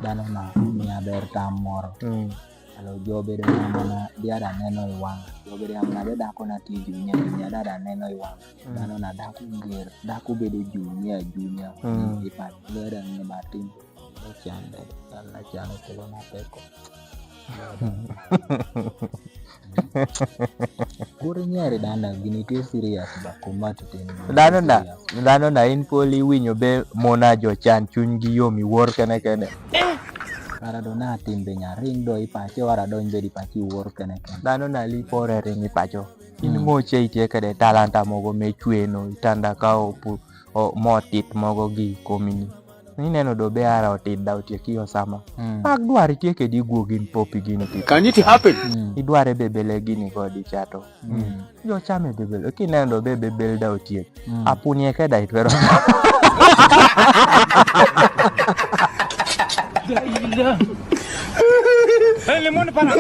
Dhano na miya ber tamor. Kalau jo bedo mana dia ada neno iwang. Jo bedo mana dia dako na ti junya dia ada neno iwang. Dhano na dako ger, dako bedo junya. Ipat dia ada nyebatin. Chande, dala chande telo na peko. Kuri nyeri danda gini ti serious ba kumatu teni. Dhano na in poli winyo be mona jo chan chuny gi yo miwuor kene. Kara do na timbe nyaring do ipache wara do imbe di pachi wuor kene. Dhano na li pore ring ipacho. In moche itie kede talanta mogo me chweno itanda ka motit mogo gi komini. Nineno do be ara otit da otieki osama. Pak dwari tie kedi guogin popi gini ti. Can it happen? Idware bebele gini godi chato. Yo chame bebele. Kineno do be bebel da otiek. Apunie keda itwero. Hey, limón para.